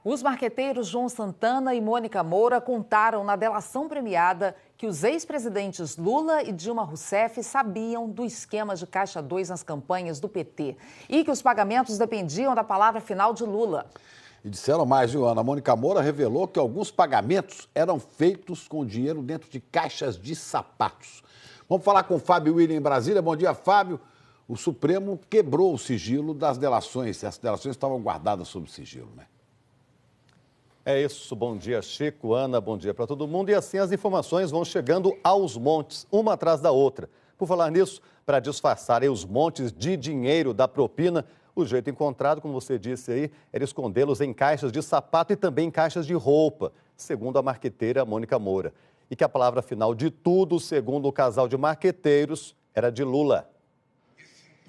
Os marqueteiros João Santana e Mônica Moura contaram na delação premiada que os ex-presidentes Lula e Dilma Rousseff sabiam do esquema de Caixa 2 nas campanhas do PT e que os pagamentos dependiam da palavra final de Lula. E disseram mais, viu, Ana? A Mônica Moura revelou que alguns pagamentos eram feitos com dinheiro dentro de caixas de sapatos. Vamos falar com o Fábio William em Brasília. Bom dia, Fábio. O Supremo quebrou o sigilo das delações. As delações estavam guardadas sob sigilo, né? É isso, bom dia Chico, Ana, bom dia para todo mundo. E assim as informações vão chegando aos montes, uma atrás da outra. Por falar nisso, para disfarçar os montes de dinheiro da propina, o jeito encontrado, como você disse aí, era escondê-los em caixas de sapato e também em caixas de roupa, segundo a marqueteira Mônica Moura. E que a palavra final de tudo, segundo o casal de marqueteiros, era de Lula.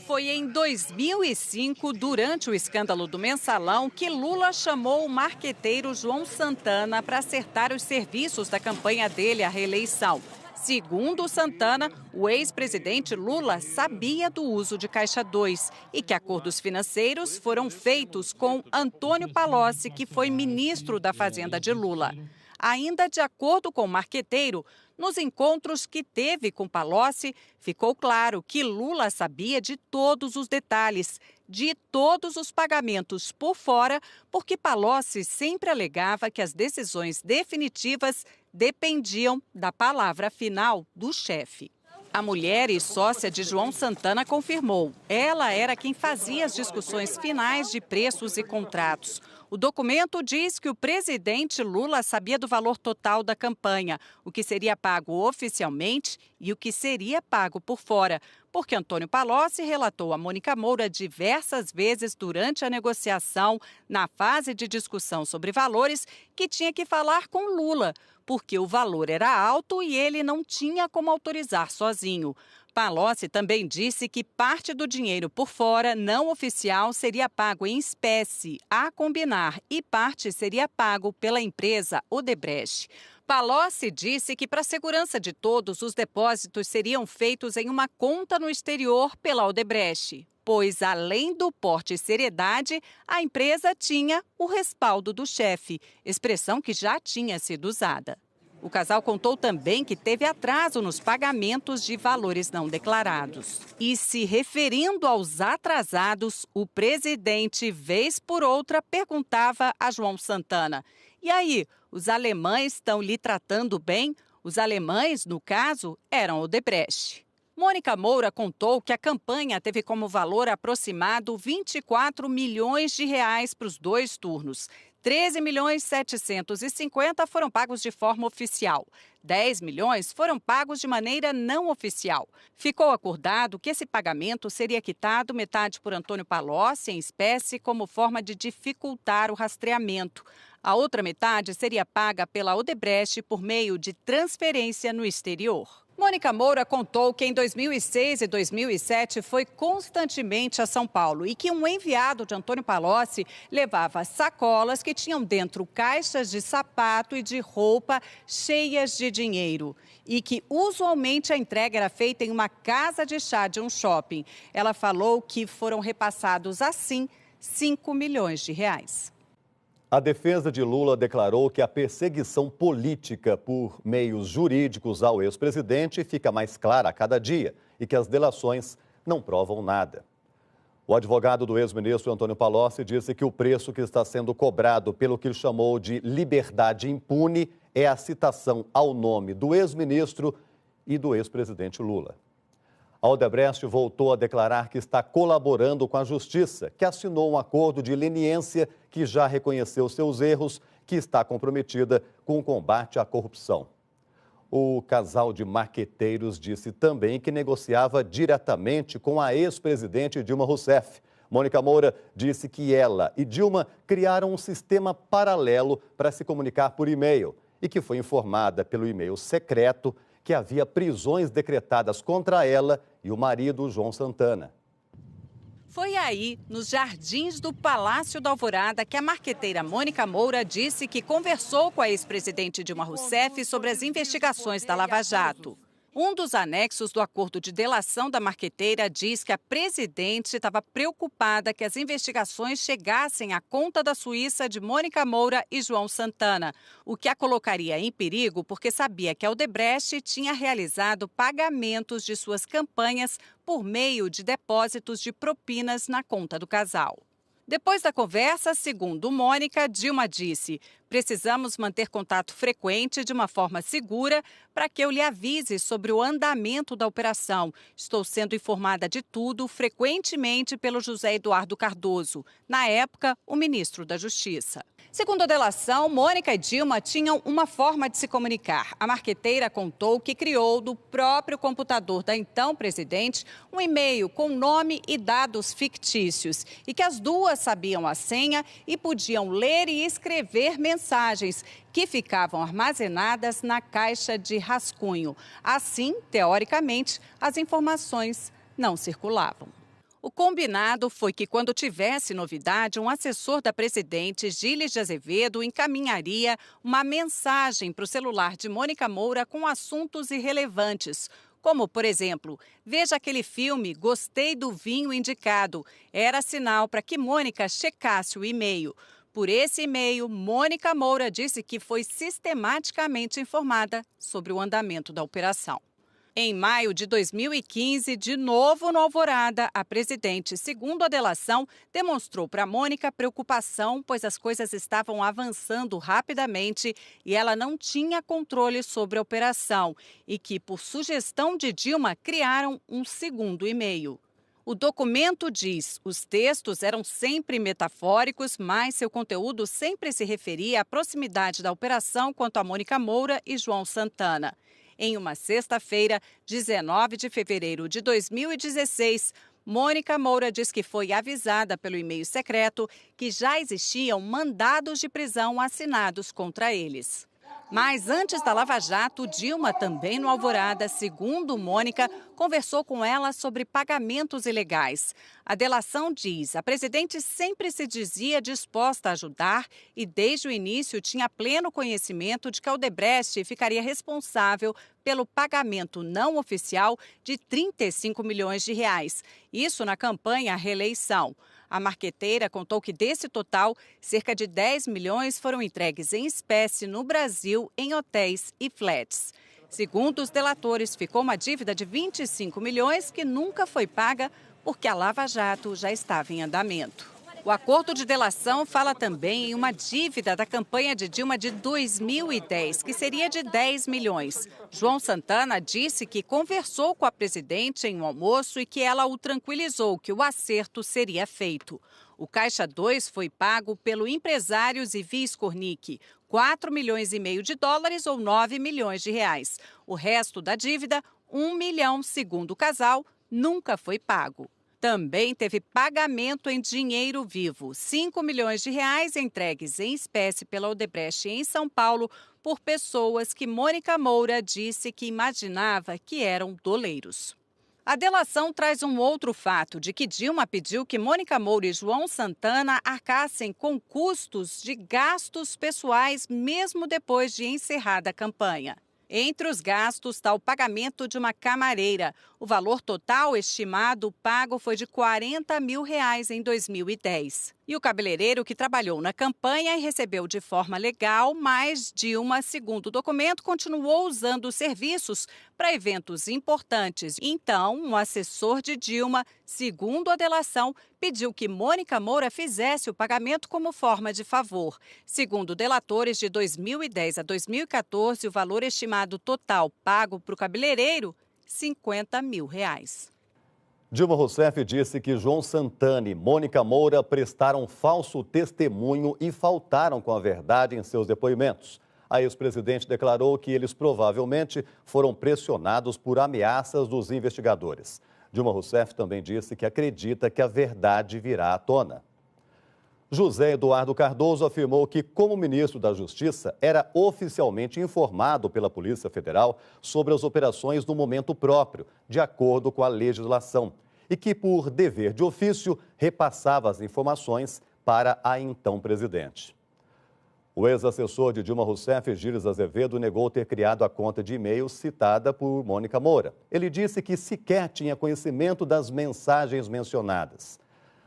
Foi em 2005, durante o escândalo do Mensalão, que Lula chamou o marqueteiro João Santana para acertar os serviços da campanha dele à reeleição. Segundo Santana, o ex-presidente Lula sabia do uso de Caixa 2 e que acordos financeiros foram feitos com Antônio Palocci, que foi ministro da Fazenda de Lula. Ainda de acordo com o marqueteiro, nos encontros que teve com Palocci, ficou claro que Lula sabia de todos os detalhes, de todos os pagamentos por fora, porque Palocci sempre alegava que as decisões definitivas dependiam da palavra final do chefe. A mulher e sócia de João Santana confirmou. Ela era quem fazia as discussões finais de preços e contratos. O documento diz que o presidente Lula sabia do valor total da campanha, o que seria pago oficialmente e o que seria pago por fora, porque Antônio Palocci relatou a Mônica Moura diversas vezes durante a negociação, na fase de discussão sobre valores, que tinha que falar com Lula, porque o valor era alto e ele não tinha como autorizar sozinho. Palocci também disse que parte do dinheiro por fora, não oficial, seria pago em espécie, a combinar, e parte seria pago pela empresa Odebrecht. Palocci disse que, para a segurança de todos, os depósitos seriam feitos em uma conta no exterior pela Odebrecht, pois, além do porte e seriedade, a empresa tinha o respaldo do chefe, expressão que já tinha sido usada. O casal contou também que teve atraso nos pagamentos de valores não declarados. E se referindo aos atrasados, o presidente, vez por outra, perguntava a João Santana: e aí, os alemães estão lhe tratando bem? Os alemães, no caso, eram Odebrecht. Mônica Moura contou que a campanha teve como valor aproximado 24 milhões de reais para os 2 turnos. 13.750.000 foram pagos de forma oficial. 10 milhões foram pagos de maneira não oficial. Ficou acordado que esse pagamento seria quitado metade por Antônio Palocci em espécie como forma de dificultar o rastreamento. A outra metade seria paga pela Odebrecht por meio de transferência no exterior. Mônica Moura contou que em 2006 e 2007 foi constantemente a São Paulo e que um enviado de Antônio Palocci levava sacolas que tinham dentro caixas de sapato e de roupa cheias de dinheiro e que usualmente a entrega era feita em uma casa de chá de um shopping. Ela falou que foram repassados assim 5 milhões de reais. A defesa de Lula declarou que a perseguição política por meios jurídicos ao ex-presidente fica mais clara a cada dia e que as delações não provam nada. O advogado do ex-ministro Antônio Palocci disse que o preço que está sendo cobrado pelo que chamou de liberdade impune é a citação ao nome do ex-ministro e do ex-presidente Lula. A Odebrecht voltou a declarar que está colaborando com a Justiça, que assinou um acordo de leniência que já reconheceu seus erros, que está comprometida com o combate à corrupção. O casal de marqueteiros disse também que negociava diretamente com a ex-presidente Dilma Rousseff. Mônica Moura disse que ela e Dilma criaram um sistema paralelo para se comunicar por e-mail e que foi informada pelo e-mail secreto que havia prisões decretadas contra ela e o marido João Santana. Foi aí, nos jardins do Palácio da Alvorada, que a marqueteira Mônica Moura disse que conversou com a ex-presidente Dilma Rousseff sobre as investigações da Lava Jato. Um dos anexos do acordo de delação da marqueteira diz que a presidente estava preocupada que as investigações chegassem à conta da Suíça de Mônica Moura e João Santana, o que a colocaria em perigo porque sabia que a Odebrecht tinha realizado pagamentos de suas campanhas por meio de depósitos de propinas na conta do casal. Depois da conversa, segundo Mônica, Dilma disse: precisamos manter contato frequente de uma forma segura para que eu lhe avise sobre o andamento da operação. Estou sendo informada de tudo frequentemente pelo José Eduardo Cardoso, na época, o ministro da Justiça. Segundo a delação, Mônica e Dilma tinham uma forma de se comunicar. A marqueteira contou que criou do próprio computador da então presidente um e-mail com nome e dados fictícios e que as duas sabiam a senha e podiam ler e escrever mensagens que ficavam armazenadas na caixa de rascunho. Assim, teoricamente, as informações não circulavam. O combinado foi que, quando tivesse novidade, um assessor da presidente, Gilles de Azevedo, encaminharia uma mensagem para o celular de Mônica Moura com assuntos irrelevantes, como, por exemplo, veja aquele filme, gostei do vinho indicado. Era sinal para que Mônica checasse o e-mail. Por esse e-mail, Mônica Moura disse que foi sistematicamente informada sobre o andamento da operação. Em maio de 2015, de novo no Alvorada, a presidente, segundo a delação, demonstrou para Mônica preocupação, pois as coisas estavam avançando rapidamente e ela não tinha controle sobre a operação e que, por sugestão de Dilma, criaram um segundo e-mail. O documento diz: os textos eram sempre metafóricos, mas seu conteúdo sempre se referia à proximidade da operação quanto a Mônica Moura e João Santana. Em uma sexta-feira, 19 de fevereiro de 2016, Mônica Moura diz que foi avisada pelo e-mail secreto que já existiam mandados de prisão assinados contra eles. Mas antes da Lava Jato, Dilma, também no Alvorada, segundo Mônica, conversou com ela sobre pagamentos ilegais. A delação diz: a presidente sempre se dizia disposta a ajudar e desde o início tinha pleno conhecimento de que a Odebrecht ficaria responsável pelo pagamento não oficial de 35 milhões de reais. Isso na campanha à reeleição. A marqueteira contou que, desse total, cerca de 10 milhões foram entregues em espécie no Brasil, em hotéis e flats. Segundo os delatores, ficou uma dívida de 25 milhões que nunca foi paga porque a Lava Jato já estava em andamento. O acordo de delação fala também em uma dívida da campanha de Dilma de 2010, que seria de 10 milhões. João Santana disse que conversou com a presidente em um almoço e que ela o tranquilizou que o acerto seria feito. O Caixa 2 foi pago pelo empresário Zivi Skornik, 4 milhões e meio de dólares ou 9 milhões de reais. O resto da dívida, 1 milhão, segundo o casal, nunca foi pago. Também teve pagamento em dinheiro vivo, 5 milhões de reais entregues em espécie pela Odebrecht em São Paulo por pessoas que Mônica Moura disse que imaginava que eram doleiros. A delação traz um outro fato, de que Dilma pediu que Mônica Moura e João Santana arcassem com custos de gastos pessoais mesmo depois de encerrada a campanha. Entre os gastos está o pagamento de uma camareira. O valor total estimado pago foi de R$40 mil em 2010. E o cabeleireiro que trabalhou na campanha e recebeu de forma legal, mas Dilma, segundo o documento, continuou usando os serviços para eventos importantes. Então, um assessor de Dilma, segundo a delação, pediu que Mônica Moura fizesse o pagamento como forma de favor. Segundo delatores, de 2010 a 2014, o valor estimado total pago para o cabeleireiro, R$50 mil. Dilma Rousseff disse que João Santana e Mônica Moura prestaram falso testemunho e faltaram com a verdade em seus depoimentos. A ex-presidente declarou que eles provavelmente foram pressionados por ameaças dos investigadores. Dilma Rousseff também disse que acredita que a verdade virá à tona. José Eduardo Cardoso afirmou que, como ministro da Justiça, era oficialmente informado pela Polícia Federal sobre as operações no momento próprio, de acordo com a legislação, e que, por dever de ofício, repassava as informações para a então presidente. O ex-assessor de Dilma Rousseff, Gilles Azevedo, negou ter criado a conta de e-mail citada por Mônica Moura. Ele disse que sequer tinha conhecimento das mensagens mencionadas.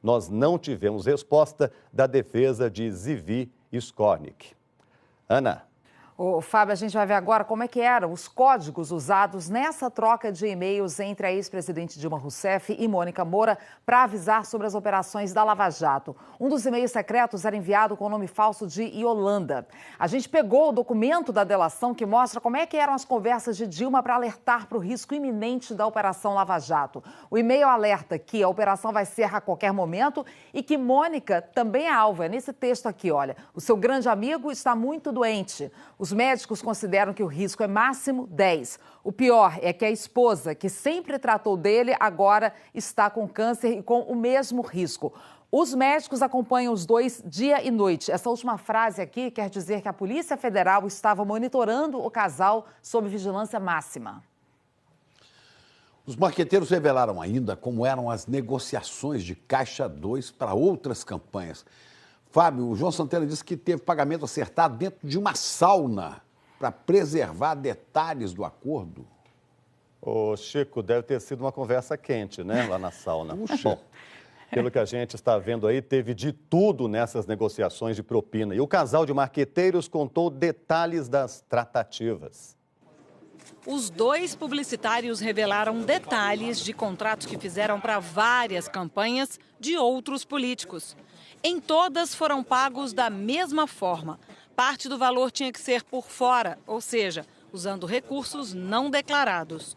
Nós não tivemos resposta da defesa de Zivi Skornik. Ana. Ô, Fábio, a gente vai ver agora como é que eram os códigos usados nessa troca de e-mails entre a ex-presidente Dilma Rousseff e Mônica Moura para avisar sobre as operações da Lava Jato. Um dos e-mails secretos era enviado com o nome falso de Yolanda. A gente pegou o documento da delação que mostra como é que eram as conversas de Dilma para alertar para o risco iminente da Operação Lava Jato. O e-mail alerta que a operação vai ser a qualquer momento e que Mônica também é alvo. É nesse texto aqui, olha. O seu grande amigo está muito doente. Os médicos consideram que o risco é máximo 10. O pior é que a esposa, que sempre tratou dele, agora está com câncer e com o mesmo risco. Os médicos acompanham os dois dia e noite. Essa última frase aqui quer dizer que a Polícia Federal estava monitorando o casal sob vigilância máxima. Os marqueteiros revelaram ainda como eram as negociações de Caixa 2 para outras campanhas. Fábio, o João Santana disse que teve pagamento acertado dentro de uma sauna para preservar detalhes do acordo. Ô, Chico, deve ter sido uma conversa quente, né, lá na sauna. Puxa. Bom, pelo que a gente está vendo aí, teve de tudo nessas negociações de propina. E o casal de marqueteiros contou detalhes das tratativas. Os dois publicitários revelaram detalhes de contratos que fizeram para várias campanhas de outros políticos. Em todas foram pagos da mesma forma. Parte do valor tinha que ser por fora, ou seja, usando recursos não declarados.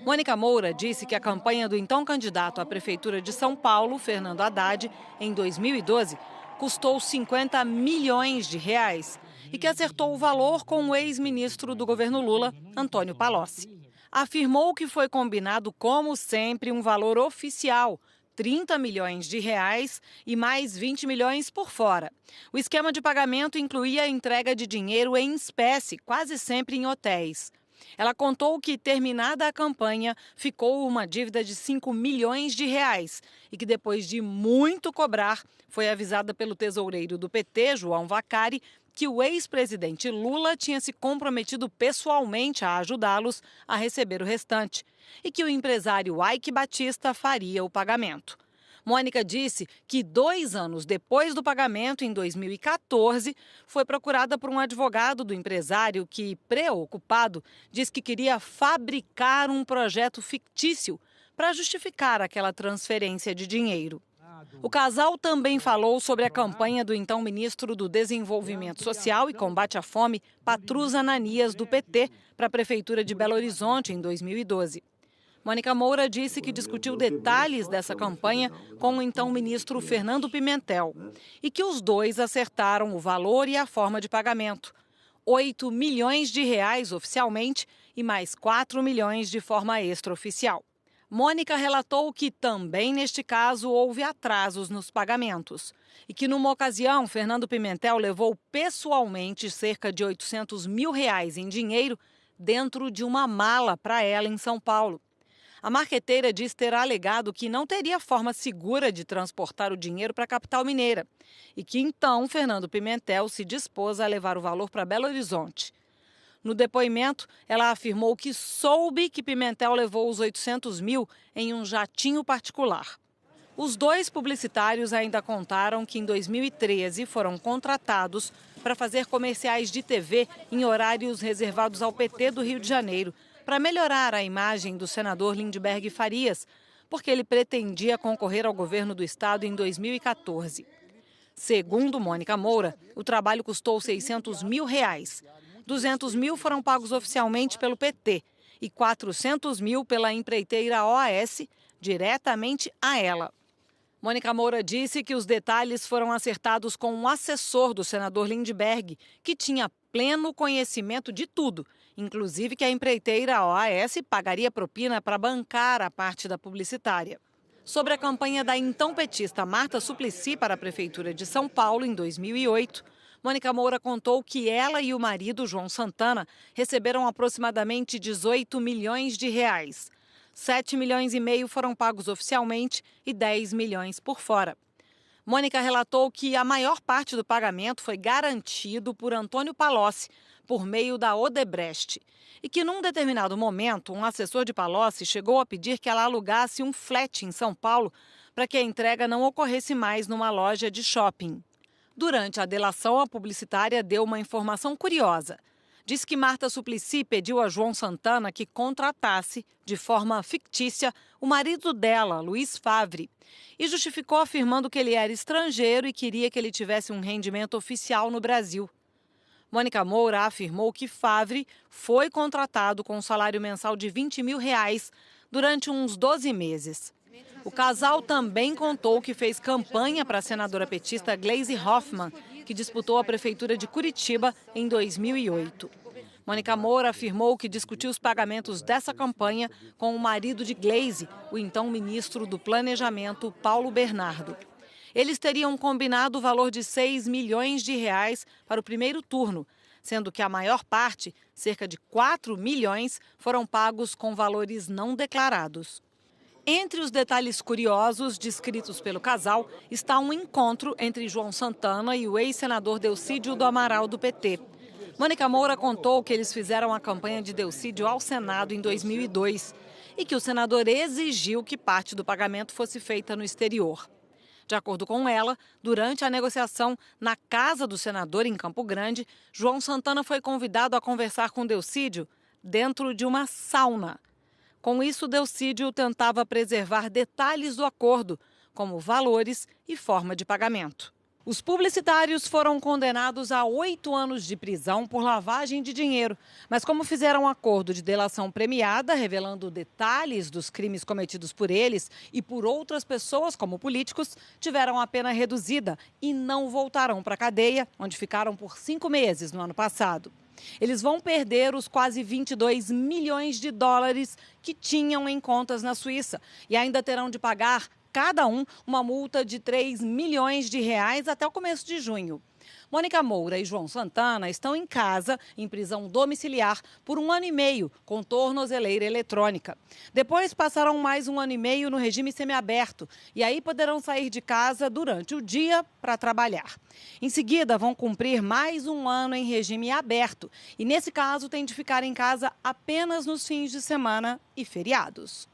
Mônica Moura disse que a campanha do então candidato à Prefeitura de São Paulo, Fernando Haddad, em 2012, custou 50 milhões de reais e que acertou o valor com o ex-ministro do governo Lula, Antônio Palocci. Afirmou que foi combinado, como sempre, um valor oficial, 30 milhões de reais e mais 20 milhões por fora. O esquema de pagamento incluía a entrega de dinheiro em espécie, quase sempre em hotéis. Ela contou que, terminada a campanha, ficou uma dívida de 5 milhões de reais e que, depois de muito cobrar, foi avisada pelo tesoureiro do PT, João Vacari, que o ex-presidente Lula tinha se comprometido pessoalmente a ajudá-los a receber o restante e que o empresário Ike Batista faria o pagamento. Mônica disse que 2 anos depois do pagamento, em 2014, foi procurada por um advogado do empresário que, preocupado, disse que queria fabricar um projeto fictício para justificar aquela transferência de dinheiro. O casal também falou sobre a campanha do então ministro do Desenvolvimento Social e Combate à Fome, Patrus Ananias, do PT, para a Prefeitura de Belo Horizonte, em 2012. Mônica Moura disse que discutiu detalhes dessa campanha com o então ministro Fernando Pimentel e que os dois acertaram o valor e a forma de pagamento. 8 milhões de reais oficialmente e mais 4 milhões de forma extraoficial. Mônica relatou que também neste caso houve atrasos nos pagamentos e que numa ocasião Fernando Pimentel levou pessoalmente cerca de 800 mil reais em dinheiro dentro de uma mala para ela em São Paulo. A marqueteira diz ter alegado que não teria forma segura de transportar o dinheiro para a capital mineira e que então Fernando Pimentel se dispôs a levar o valor para Belo Horizonte. No depoimento, ela afirmou que soube que Pimentel levou os 800 mil em um jatinho particular. Os dois publicitários ainda contaram que em 2013 foram contratados para fazer comerciais de TV em horários reservados ao PT do Rio de Janeiro, para melhorar a imagem do senador Lindbergh Farias, porque ele pretendia concorrer ao governo do estado em 2014. Segundo Mônica Moura, o trabalho custou 600 mil reais. 200 mil foram pagos oficialmente pelo PT e 400 mil pela empreiteira OAS, diretamente a ela. Mônica Moura disse que os detalhes foram acertados com um assessor do senador Lindbergh, que tinha pleno conhecimento de tudo, inclusive que a empreiteira OAS pagaria propina para bancar a parte da publicitária. Sobre a campanha da então petista Marta Suplicy para a Prefeitura de São Paulo em 2008, Mônica Moura contou que ela e o marido, João Santana, receberam aproximadamente 18 milhões de reais. 7 milhões e meio foram pagos oficialmente e 10 milhões por fora. Mônica relatou que a maior parte do pagamento foi garantido por Antônio Palocci, por meio da Odebrecht, e que num determinado momento um assessor de Palocci chegou a pedir que ela alugasse um flat em São Paulo para que a entrega não ocorresse mais numa loja de shopping. Durante a delação, a publicitária deu uma informação curiosa. Diz que Marta Suplicy pediu a João Santana que contratasse, de forma fictícia, o marido dela, Luiz Favre, e justificou afirmando que ele era estrangeiro e queria que ele tivesse um rendimento oficial no Brasil. Mônica Moura afirmou que Favre foi contratado com um salário mensal de R$20 mil durante uns 12 meses. O casal também contou que fez campanha para a senadora petista Gleisi Hoffmann, que disputou a prefeitura de Curitiba em 2008. Mônica Moura afirmou que discutiu os pagamentos dessa campanha com o marido de Gleisi, o então ministro do Planejamento, Paulo Bernardo. Eles teriam combinado o valor de R$6 milhões para o primeiro turno, sendo que a maior parte, cerca de R$4 milhões, foram pagos com valores não declarados. Entre os detalhes curiosos descritos pelo casal está um encontro entre João Santana e o ex-senador Delcídio do Amaral, do PT. Mônica Moura contou que eles fizeram a campanha de Delcídio ao Senado em 2002 e que o senador exigiu que parte do pagamento fosse feita no exterior. De acordo com ela, durante a negociação na casa do senador em Campo Grande, João Santana foi convidado a conversar com Delcídio dentro de uma sauna. Com isso, Delcídio tentava preservar detalhes do acordo, como valores e forma de pagamento. Os publicitários foram condenados a 8 anos de prisão por lavagem de dinheiro, mas como fizeram um acordo de delação premiada, revelando detalhes dos crimes cometidos por eles e por outras pessoas como políticos, tiveram a pena reduzida e não voltarão para a cadeia, onde ficaram por 5 meses no ano passado. Eles vão perder os quase 22 milhões de dólares que tinham em contas na Suíça e ainda terão de pagar cada um uma multa de R$3 milhões até o começo de junho. Mônica Moura e João Santana estão em casa, em prisão domiciliar, por 1 ano e meio, com tornozeleira eletrônica. Depois passarão mais 1 ano e meio no regime semiaberto e aí poderão sair de casa durante o dia para trabalhar. Em seguida, vão cumprir mais 1 ano em regime aberto e, nesse caso, têm de ficar em casa apenas nos fins de semana e feriados.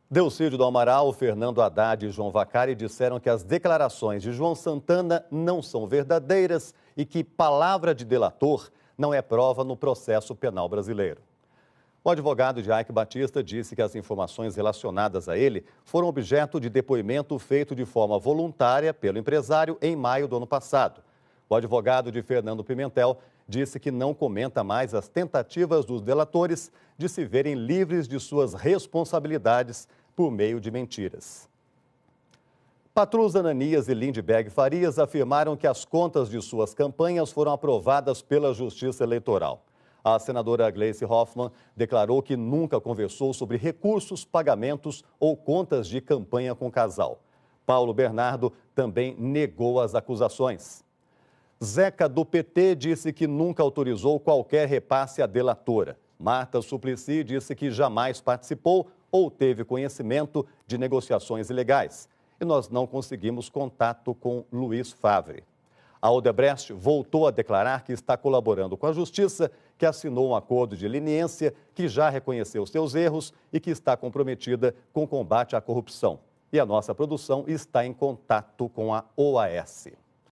Delcídio do Amaral, Fernando Haddad e João Vacari disseram que as declarações de João Santana não são verdadeiras e que palavra de delator não é prova no processo penal brasileiro. O advogado de Eike Batista disse que as informações relacionadas a ele foram objeto de depoimento feito de forma voluntária pelo empresário em maio do ano passado. O advogado de Fernando Pimentel disse que não comenta mais as tentativas dos delatores de se verem livres de suas responsabilidades por meio de mentiras. Patrus Ananias e Lindbergh Farias afirmaram que as contas de suas campanhas foram aprovadas pela Justiça Eleitoral. A senadora Gleisi Hoffmann declarou que nunca conversou sobre recursos, pagamentos ou contas de campanha com o casal. Paulo Bernardo também negou as acusações. Zeca, do PT, disse que nunca autorizou qualquer repasse à delatora. Marta Suplicy disse que jamais participou ou teve conhecimento de negociações ilegais. E nós não conseguimos contato com Luiz Favre. A Odebrecht voltou a declarar que está colaborando com a Justiça, que assinou um acordo de leniência, que já reconheceu seus erros e que está comprometida com o combate à corrupção. E a nossa produção está em contato com a OAS.